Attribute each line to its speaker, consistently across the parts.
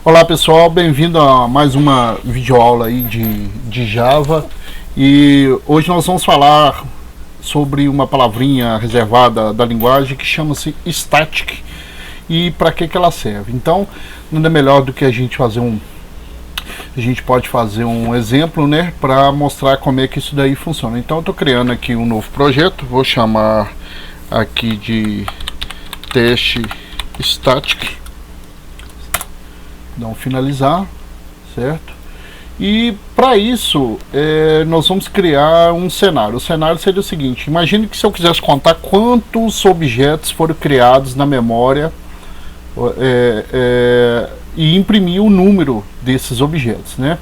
Speaker 1: Olá pessoal, bem-vindo a mais uma videoaula aí de Java. E hoje nós vamos falar sobre uma palavrinha reservada da linguagem que chama-se static e para que ela serve. Então, nada melhor do que a gente pode fazer um exemplo, né, para mostrar como é que isso daí funciona. Então, eu estou criando aqui um novo projeto, vou chamar aqui de teste static. Dá um finalizar, certo? E para isso nós vamos criar um cenário. O cenário seria o seguinte: imagine que se eu quisesse contar quantos objetos foram criados na memória e imprimir o número desses objetos, né?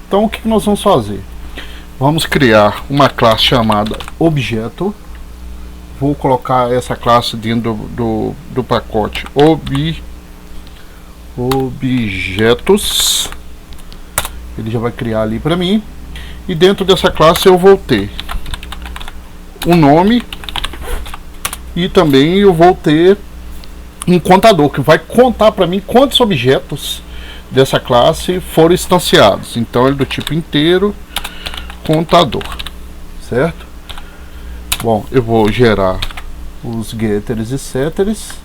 Speaker 1: Então o que nós vamos fazer? Vamos criar uma classe chamada objeto. Vou colocar essa classe dentro do pacote objetos. Ele já vai criar ali para mim, e dentro dessa classe eu vou ter um nome e também eu vou ter um contador que vai contar para mim quantos objetos dessa classe foram instanciados. Então ele é do tipo inteiro contador, certo? Bom, eu vou gerar os getters e setters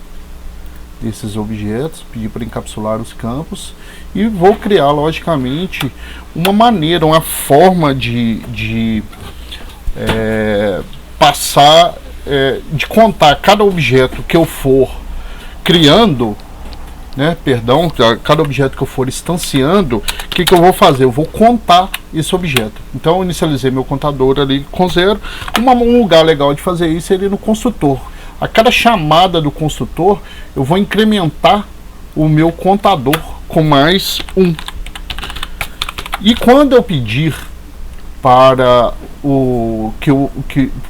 Speaker 1: desses objetos, pedir para encapsular os campos e vou criar logicamente uma maneira, uma forma de passar, de contar cada objeto que eu for criando, né, perdão, cada objeto que eu for instanciando. O que eu vou fazer? Eu vou contar esse objeto. Então eu inicializei meu contador ali com 0. Um lugar legal de fazer isso seria no construtor. A cada chamada do construtor, eu vou incrementar o meu contador com mais 1. E quando eu pedir para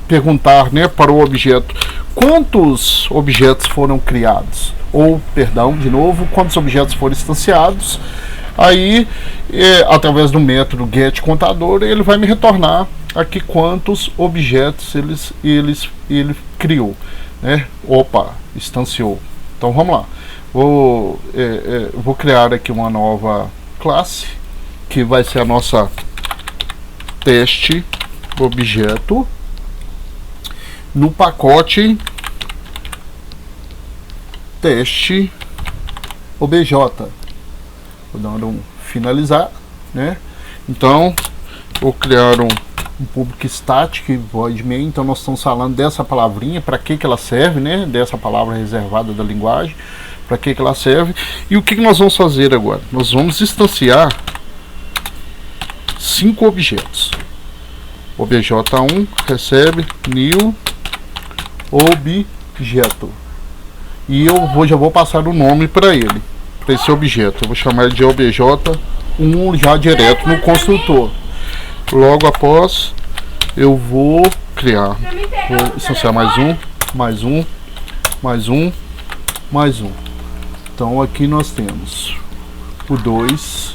Speaker 1: perguntar, né, para o objeto quantos objetos foram criados, ou, perdão, de novo, quantos objetos foram instanciados, aí, através do método getContador, ele vai me retornar aqui quantos objetos ele criou. Né? Opa, instanciou. Então vamos lá. Vou criar aqui uma nova classe que vai ser a nossa teste objeto no pacote teste obj. Vou dar um finalizar, né? Então vou criar um public static void main. Então nós estamos falando dessa palavrinha, para que ela serve, né? Dessa palavra reservada da linguagem, para que ela serve. E o que nós vamos fazer agora? Nós vamos instanciar 5 objetos. obj1 recebe new objeto, e eu já vou passar o nome para ele, para esse objeto. Eu vou chamar ele de obj1 já direto no construtor. Logo após, eu vou criar, vou instanciar mais um. Então aqui nós temos o 2,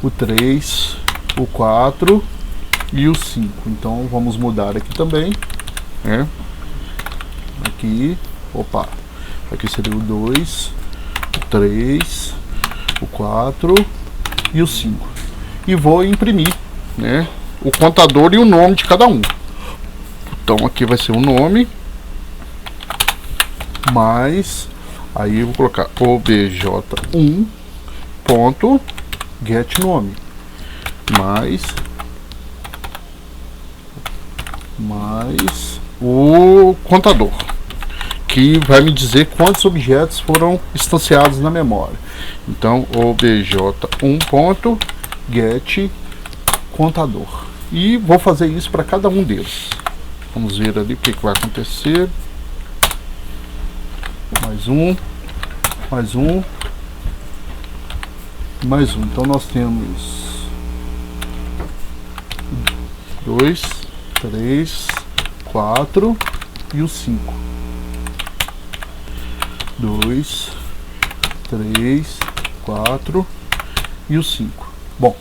Speaker 1: o 3, o 4 e o 5. Então vamos mudar aqui também, né? Aqui, opa, aqui seria o 2, o 3, o 4 e o 5. E vou imprimir, né, o contador e o nome de cada um. Então aqui vai ser o nome, mais, aí eu vou colocar obj1 ponto get nome, mais o contador, que vai me dizer quantos objetos foram instanciados na memória. Então obj1 ponto get contador, e vou fazer isso para cada um deles. Vamos ver ali o que vai acontecer. Mais um. Então nós temos 2, 3, 4 e o 5. 2, 3, 4 e o 5. Bom,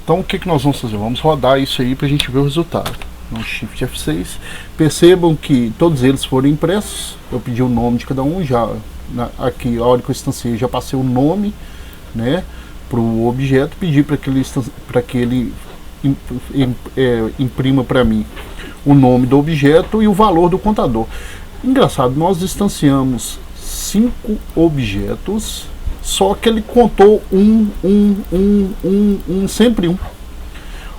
Speaker 1: então o que nós vamos fazer? Vamos rodar isso aí para a gente ver o resultado. No Shift F6, percebam que todos eles foram impressos. Eu pedi o nome de cada um, já aqui a hora que eu instanciei já passei o nome né, para o objeto, pedir para que ele imprima para mim o nome do objeto e o valor do contador. Engraçado, nós distanciamos 5 objetos, só que ele contou sempre um.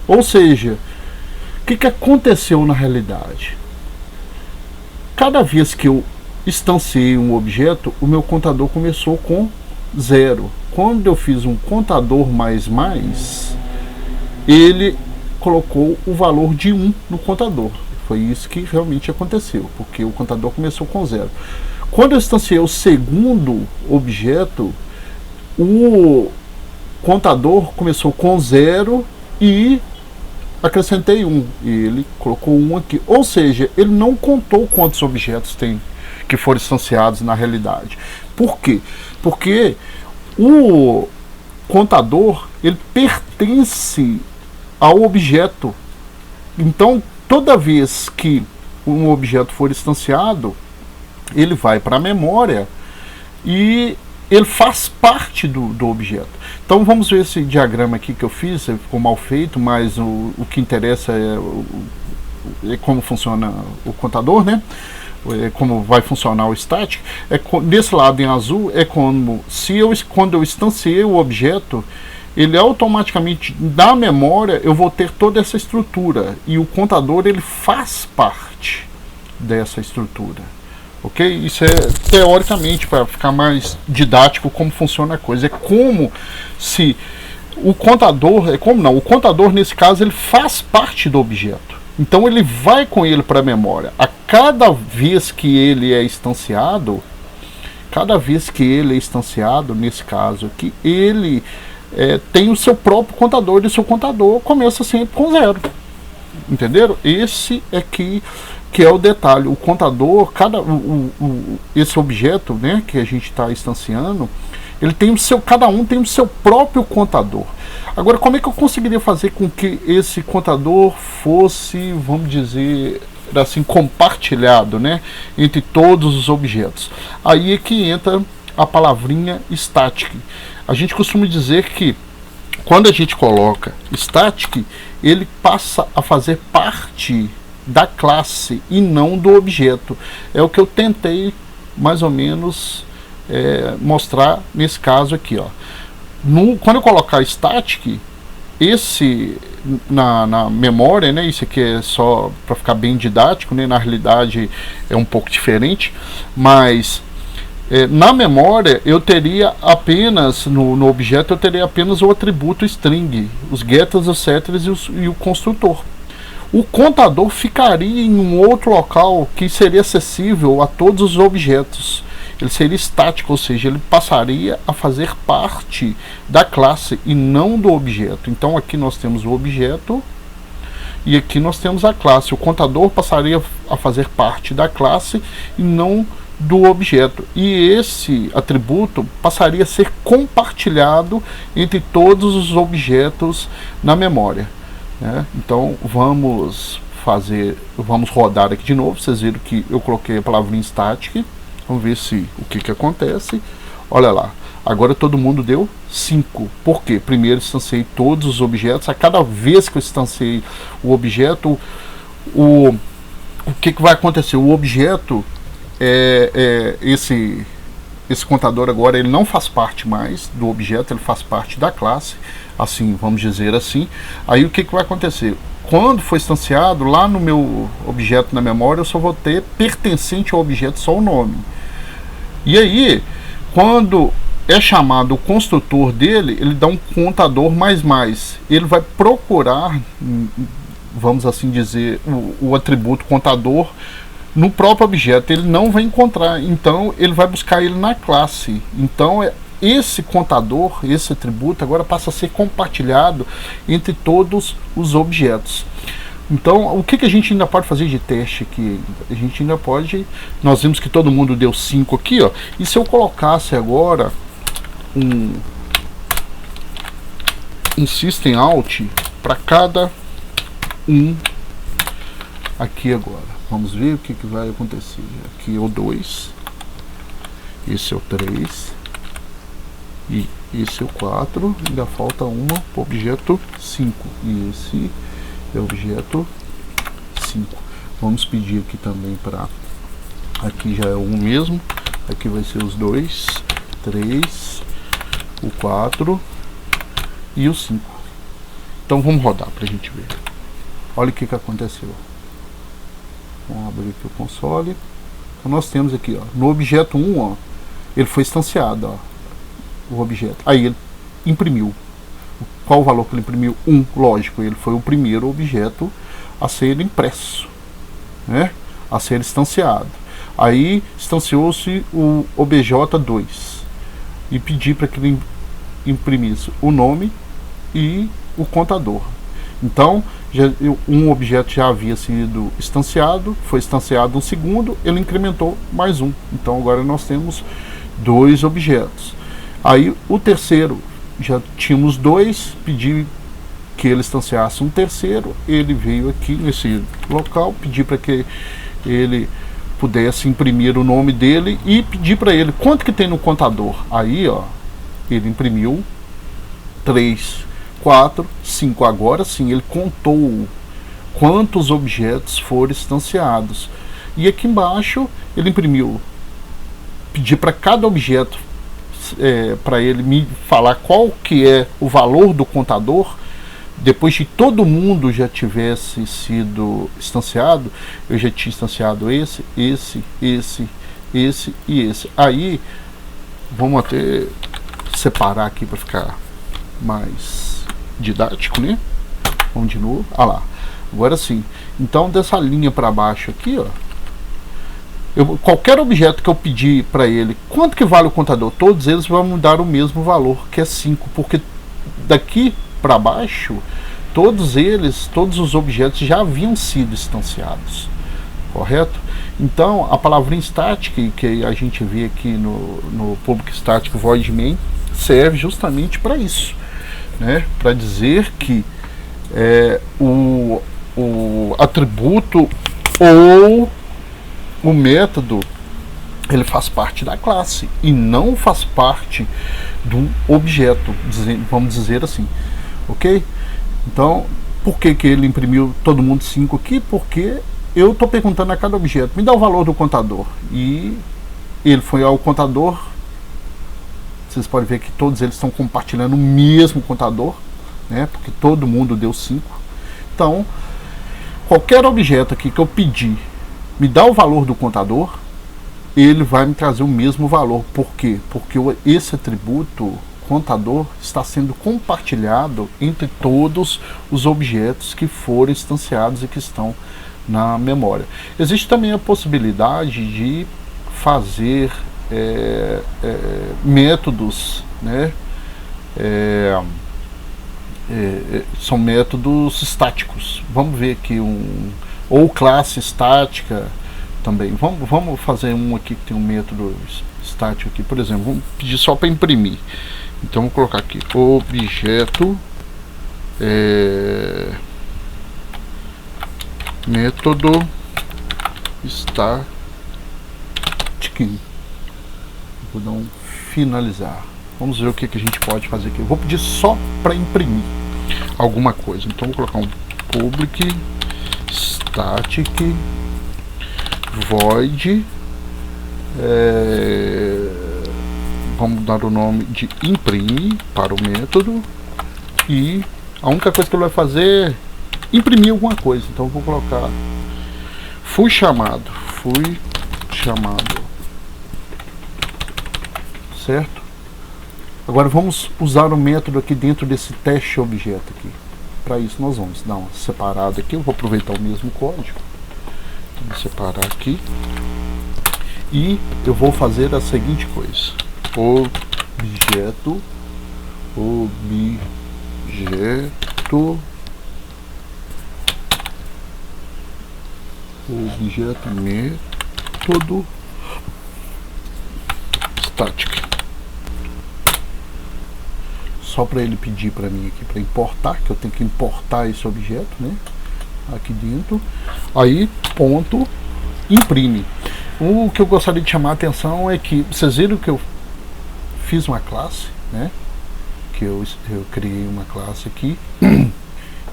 Speaker 1: Ou seja, o que aconteceu na realidade? Cada vez que eu instanciei um objeto, o meu contador começou com 0. Quando eu fiz um contador mais, ele colocou o valor de 1 no contador. Foi isso que realmente aconteceu, porque o contador começou com 0. Quando eu instanciei o segundo objeto, o contador começou com 0 e acrescentei 1. E ele colocou 1 aqui. Ou seja, ele não contou quantos objetos tem que foram instanciados na realidade. Por quê? Porque o contador, ele pertence ao objeto. Então, toda vez que um objeto for instanciado, ele vai para a memória e ele faz parte do objeto. Então vamos ver esse diagrama aqui que eu fiz, ficou mal feito, mas o que interessa é como funciona o contador, né? Como vai funcionar o static. Desse lado em azul é como quando eu instanciei o objeto, ele automaticamente, na memória, eu vou ter toda essa estrutura, e o contador, ele faz parte dessa estrutura, ok? Isso é teoricamente, para ficar mais didático, como funciona a coisa. É como se o contador, o contador nesse caso, ele faz parte do objeto, então ele vai com ele para a memória. A cada vez que ele é instanciado, nesse caso aqui, ele tem o seu próprio contador, e o seu contador começa sempre com 0. Entenderam? Esse é que é o detalhe. O contador, esse objeto, né, que a gente está instanciando, ele tem cada um tem o seu próprio contador. Agora, como é que eu conseguiria fazer com que esse contador fosse, vamos dizer assim, compartilhado, né, entre todos os objetos? Aí é que entra a palavrinha static. A gente costuma dizer que quando a gente coloca static, ele passa a fazer parte da classe e não do objeto. É o que eu tentei mais ou menos mostrar nesse caso aqui, ó. Quando eu colocar static, esse na memória, né, isso aqui é só para ficar bem didático, né, na realidade é um pouco diferente, mas na memória eu teria apenas, no objeto eu teria apenas o atributo string, os getters, os setters e o construtor. O contador ficaria em um outro local que seria acessível a todos os objetos. Ele seria estático, ou seja, ele passaria a fazer parte da classe e não do objeto. Então aqui nós temos o objeto e aqui nós temos a classe. O contador passaria a fazer parte da classe e não do objeto, e esse atributo passaria a ser compartilhado entre todos os objetos na memória, né? Então vamos rodar aqui de novo. Vocês viram que eu coloquei a palavrinha static. Vamos ver o que acontece. Olha lá, agora todo mundo deu 5. Por quê? Primeiro instanciei todos os objetos. A cada vez que eu instanciei o objeto, o que vai acontecer? O objeto, esse contador agora, ele não faz parte mais do objeto, ele faz parte da classe, assim, vamos dizer assim. Aí o que vai acontecer? Quando for instanciado, lá no meu objeto na memória, eu só vou ter pertencente ao objeto só o nome. E aí, quando é chamado o construtor dele, ele dá um contador mais. Ele vai procurar, vamos assim dizer, o atributo contador no próprio objeto. Ele não vai encontrar, então ele vai buscar ele na classe. Então esse contador, esse atributo, agora passa a ser compartilhado entre todos os objetos. Então, o que a gente ainda pode fazer de teste aqui? A gente ainda pode... Nós vimos que todo mundo deu 5 aqui, ó. E se eu colocasse agora um system out para cada um aqui agora. Vamos ver o que vai acontecer. Aqui é o 2. Esse é o 3. E esse é o 4, ainda falta uma pro objeto 5, e esse é o objeto 5. Vamos pedir aqui também para, aqui já é o 1 mesmo, aqui vai ser os 2, 3, o 4 e o 5. Então vamos rodar para a gente ver. Olha o que aconteceu. Vamos abrir aqui o console. Então nós temos aqui, ó, no objeto 1, ó, ele foi instanciado, ó, o objeto. Aí ele imprimiu. Qual o valor que ele imprimiu? 1, lógico, ele foi o primeiro objeto a ser impresso, né? A ser instanciado. Aí instanciou-se o obj2 e pedi para que ele imprimisse o nome e o contador. Então, um objeto já havia sido instanciado, foi instanciado um segundo, ele incrementou mais um. Então agora nós temos 2 objetos. Aí o terceiro, já tínhamos 2, pedi que ele instanciasse um terceiro, ele veio aqui nesse local, pedi para que ele pudesse imprimir o nome dele e pedir para ele quanto que tem no contador. Aí, ó, ele imprimiu 3, 4, 5. Agora sim, ele contou quantos objetos foram instanciados. E aqui embaixo, ele imprimiu, pedi para cada objeto, para ele me falar qual que é o valor do contador. Depois de todo mundo já tivesse sido instanciado, eu já tinha instanciado esse e esse. Aí, vamos até separar aqui para ficar mais didático, né? Vamos de novo. Ah lá. Agora sim. Então, dessa linha para baixo aqui, ó, qualquer objeto que eu pedir para ele, quanto que vale o contador? Todos eles vão me dar o mesmo valor, que é 5, porque daqui para baixo, todos os objetos já haviam sido instanciados, correto? Então, a palavrinha static, que a gente vê aqui no public static void main, serve justamente para isso, né? Para dizer que o atributo ou o método, ele faz parte da classe e não faz parte do objeto, vamos dizer assim, ok? Então, por que ele imprimiu todo mundo 5 aqui? Porque eu estou perguntando a cada objeto, me dá o valor do contador, e ele foi ao contador. Vocês podem ver que todos eles estão compartilhando o mesmo contador, né? Porque todo mundo deu 5. Então, qualquer objeto aqui que eu pedir, me dá o valor do contador, ele vai me trazer o mesmo valor. Por quê? Porque esse atributo contador está sendo compartilhado entre todos os objetos que foram instanciados e que estão na memória. Existe também a possibilidade de fazer métodos, né? São métodos estáticos. Vamos ver aqui ou classe estática também. Vamos fazer um aqui que tem um método estático aqui, por exemplo. Vamos pedir só para imprimir. Então vou colocar aqui objeto método static. Vou dar um finalizar. Vamos ver o que a gente pode fazer aqui. Eu vou pedir só para imprimir alguma coisa. Então vou colocar um public static void, vamos dar o nome de imprime para o método, e a única coisa que ele vai fazer é imprimir alguma coisa. Então eu vou colocar fui chamado, certo? Agora vamos usar o método aqui dentro desse teste objeto aqui. Para isso nós vamos dar uma separada aqui. Eu vou aproveitar o mesmo código, vou separar aqui, e eu vou fazer a seguinte coisa: objeto método static. Só para ele pedir para mim aqui para importar, que eu tenho que importar esse objeto, né? Aqui dentro. Aí, ponto, imprime. O que eu gostaria de chamar a atenção é que vocês viram que eu fiz uma classe, né? que eu criei uma classe aqui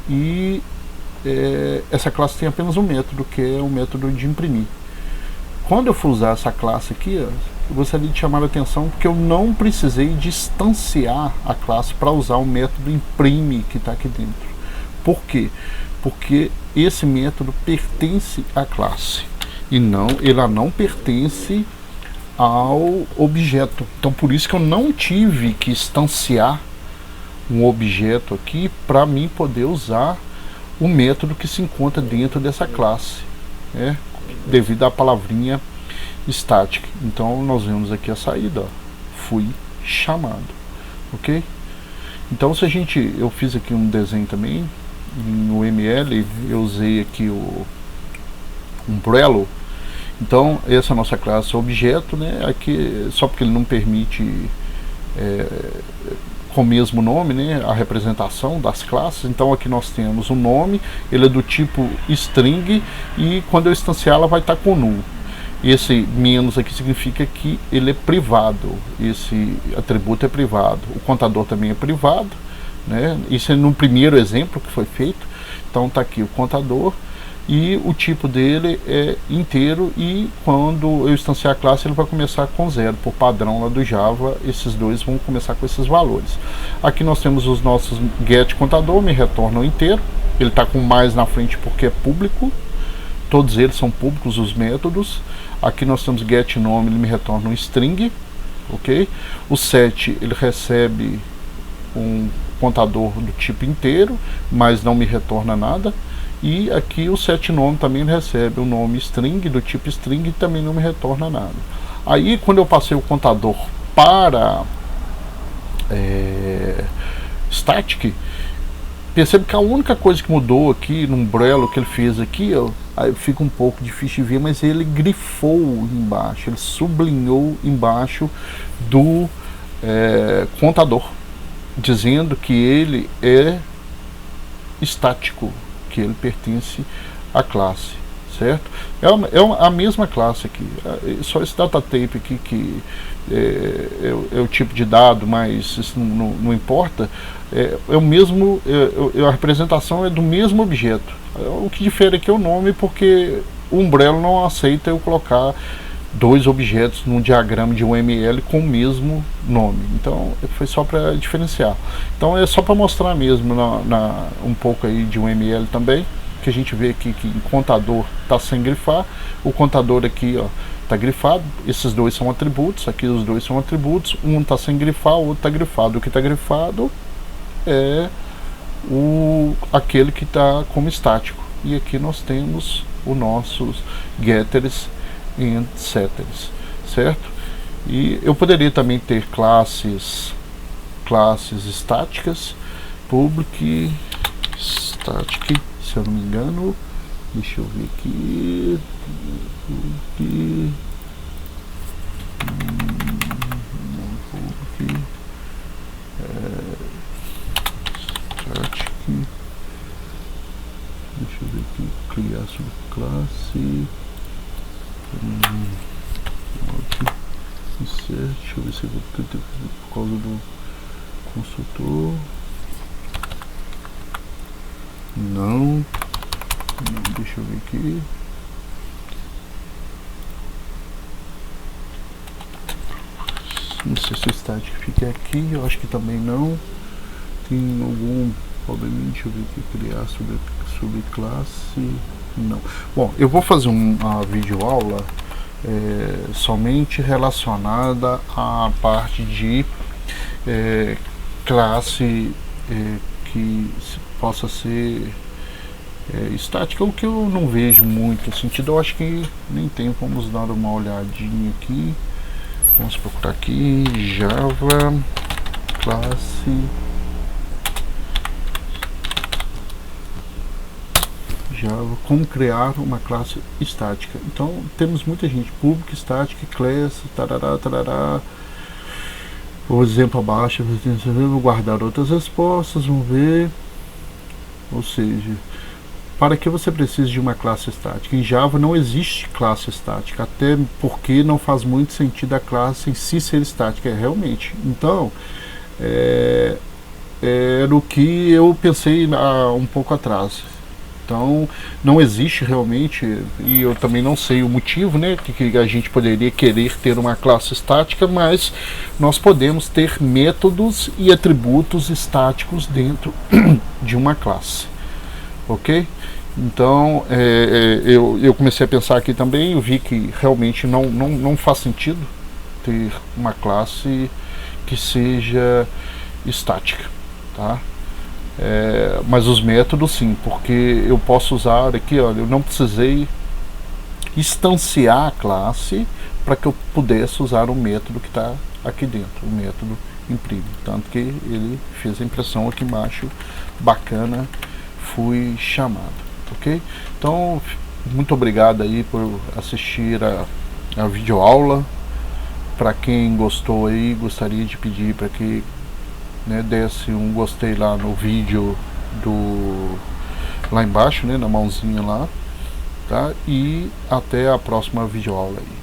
Speaker 1: e essa classe tem apenas um método, que é o método de imprimir. Quando eu for usar essa classe aqui, ó, eu gostaria de chamar a atenção que eu não precisei distanciar a classe para usar o método imprime que está aqui dentro. Por quê? Porque esse método pertence à classe e ela não pertence ao objeto. Então por isso que eu não tive que instanciar um objeto aqui para mim poder usar o método que se encontra dentro dessa classe, devido à palavrinha static. Então nós vemos aqui a saída, ó, fui chamado, ok? Então se eu fiz aqui um desenho também no ML, eu usei aqui o umbrella. Então essa é a nossa classe objeto, né? Aqui só porque ele não permite com o mesmo nome, né, a representação das classes. Então aqui nós temos um nome, ele é do tipo string e quando eu instanciar ela vai estar com null. Esse menos aqui significa que ele é privado, esse atributo é privado. O contador também é privado, né? Isso é no primeiro exemplo que foi feito. Então está aqui o contador e o tipo dele é inteiro, e quando eu instanciar a classe ele vai começar com 0, por padrão lá do Java, esses dois vão começar com esses valores. Aqui nós temos os nossos get contador, me retornam inteiro, ele está com mais na frente porque é público, todos eles são públicos os métodos. Aqui nós temos get nome, ele me retorna um string, ok? O set ele recebe um contador do tipo inteiro, mas não me retorna nada. E aqui o set nome também recebe o nome string do tipo string e também não me retorna nada. Aí quando eu passei o contador para static, percebe que a única coisa que mudou aqui no umbrella que ele fez aqui, ó, aí fica um pouco difícil de ver, mas ele grifou embaixo, ele sublinhou embaixo do contador, dizendo que ele é estático, que ele pertence à classe, certo? É a mesma classe aqui, só esse data type aqui que é o tipo de dado, mas isso não importa, é o mesmo, a representação é do mesmo objeto. O que difere aqui é o nome, porque o umbrella não aceita eu colocar dois objetos num diagrama de UML com o mesmo nome. Então foi só para diferenciar. Então é só para mostrar mesmo um pouco aí de UML também, que a gente vê aqui que o contador está sem grifar, o contador aqui está grifado, esses dois são atributos, aqui os dois são atributos, um está sem grifar, o outro está grifado. O que está grifado é aquele que está como estático, e aqui nós temos os nossos getters e setters, certo? E eu poderia também ter classes estáticas, public static, se eu não me engano, deixa eu ver aqui, public, static, deixa eu ver aqui, criar subclasse, insert, deixa eu ver se eu vou ter por causa do construtor. Não, deixa eu ver aqui. Não sei se o static fica aqui, eu acho que também não. Tem algum probleminha, deixa eu ver aqui, criar subclasse. Não. Bom, eu vou fazer uma videoaula somente relacionada à parte de classe que possa ser estática, o que eu não vejo muito sentido. Eu acho que nem tem. Vamos dar uma olhadinha aqui. Vamos procurar aqui Java classe Java, como criar uma classe estática. Então temos muita gente, public static class, tarará, tarará. O exemplo abaixo, vou guardar outras respostas, vamos ver. Ou seja, para que você precisa de uma classe estática? Em Java não existe classe estática, até porque não faz muito sentido a classe em si ser estática, realmente. Então, era o que eu pensei há um pouco atrás. Então, não existe realmente, e eu também não sei o motivo, né, que a gente poderia querer ter uma classe estática, mas nós podemos ter métodos e atributos estáticos dentro de uma classe, ok? Então, eu comecei a pensar aqui também, eu vi que realmente não faz sentido ter uma classe que seja estática, tá? Mas os métodos sim, porque eu posso usar aqui, olha, eu não precisei instanciar a classe para que eu pudesse usar o método que está aqui dentro, o método imprime. Tanto que ele fez a impressão aqui embaixo, bacana, fui chamado, ok? Então, muito obrigado aí por assistir a videoaula. Para quem gostou aí, gostaria de pedir para que, né, desse um gostei lá no vídeo lá embaixo, né, na mãozinha lá, tá? E até a próxima videoaula aí.